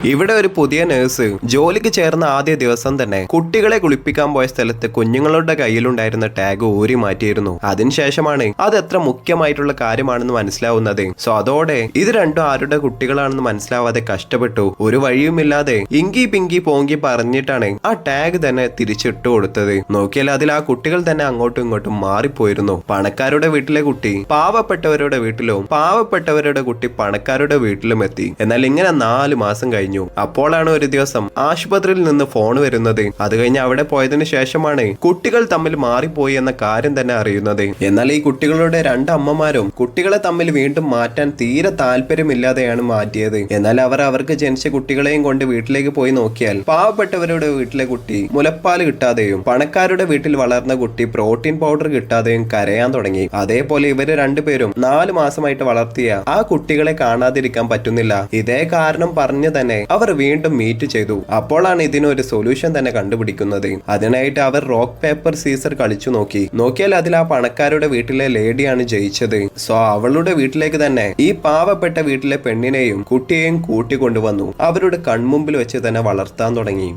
ഇവിടെ ഒരു പുതിയ നഴ്സ് ജോലിക്ക് ചേർന്ന ആദ്യ ദിവസം തന്നെ കുട്ടികളെ കുളിപ്പിക്കാൻ പോയ സ്ഥലത്ത് കുഞ്ഞുങ്ങളുടെ കയ്യിലുണ്ടായിരുന്ന ടാഗ് ഊരി മാറ്റിയിരുന്നു. അതിനുശേഷമാണ് അത് എത്ര മുഖ്യമായിട്ടുള്ള കാര്യമാണെന്ന് മനസ്സിലാവുന്നത്. സോ അതോടെ ഇത് രണ്ടും ആരുടെ കുട്ടികളാണെന്ന് മനസ്സിലാവാതെ കഷ്ടപ്പെട്ടു. ഒരു വഴിയുമില്ലാതെ ഇങ്കി പിങ്കി പോങ്കി പറഞ്ഞിട്ടാണ് ആ ടാഗ് തന്നെ തിരിച്ചിട്ട് കൊടുത്തത്. നോക്കിയാൽ അതിൽ ആ കുട്ടികൾ തന്നെ അങ്ങോട്ടും ഇങ്ങോട്ടും മാറിപ്പോയിരുന്നു. പണക്കാരുടെ വീട്ടിലെ കുട്ടി പാവപ്പെട്ടവരുടെ വീട്ടിലും പാവപ്പെട്ടവരുടെ കുട്ടി പണക്കാരുടെ വീട്ടിലും എത്തി. എന്നാൽ ഇങ്ങനെ 4 മാസം കഴിഞ്ഞു. അപ്പോഴാണ് ഒരു ദിവസം ആശുപത്രിയിൽ നിന്ന് ഫോൺ വരുന്നത്. അത് കഴിഞ്ഞ് അവിടെ പോയതിനു ശേഷമാണ് കുട്ടികൾ തമ്മിൽ മാറിപ്പോയി എന്ന കാര്യം തന്നെ അറിയുന്നത്. എന്നാൽ ഈ കുട്ടികളുടെ 2 അമ്മമാരും കുട്ടികളെ തമ്മിൽ വീണ്ടും മാറ്റാൻ തീരെ താല്പര്യമില്ലാതെയാണ് മാറ്റിയത്. എന്നാൽ അവർക്ക് ജനിച്ച കുട്ടികളെയും കൊണ്ട് വീട്ടിലേക്ക് പോയി നോക്കിയാൽ പാവപ്പെട്ടവരുടെ വീട്ടിലെ കുട്ടി മുലപ്പാൽ കിട്ടാതെയും പണക്കാരുടെ വീട്ടിൽ വളർന്ന കുട്ടി പ്രോട്ടീൻ പൗഡർ കിട്ടാതെയും കരയാൻ തുടങ്ങി. അതേപോലെ ഇവര് 2 പേരും 4 മാസമായിട്ട് വളർത്തിയ ആ കുട്ടികളെ കാണാതിരിക്കാൻ പറ്റുന്നില്ല. ഇതേ കാരണം പറഞ്ഞു തന്നെ അവർ വീണ്ടും മീറ്റ് ചെയ്തു. അപ്പോഴാണ് ഇതിനൊരു സൊല്യൂഷൻ തന്നെ കണ്ടുപിടിക്കുന്നത്. അതിനായിട്ട് അവർ റോക്ക് പേപ്പർ സീസർ കളിച്ചു നോക്കിയാൽ അതിൽ ആ പണക്കാരുടെ വീട്ടിലെ ലേഡിയാണ് ജയിച്ചത്. സോ അവളുടെ വീട്ടിലേക്ക് തന്നെ ഈ പാവപ്പെട്ട വീട്ടിലെ പെണ്ണിനെയും കുട്ടിയെയും കൂട്ടിക്കൊണ്ടുവന്നു അവരുടെ കൺമുമ്പിൽ വെച്ച് തന്നെ വളർത്താൻ തുടങ്ങി.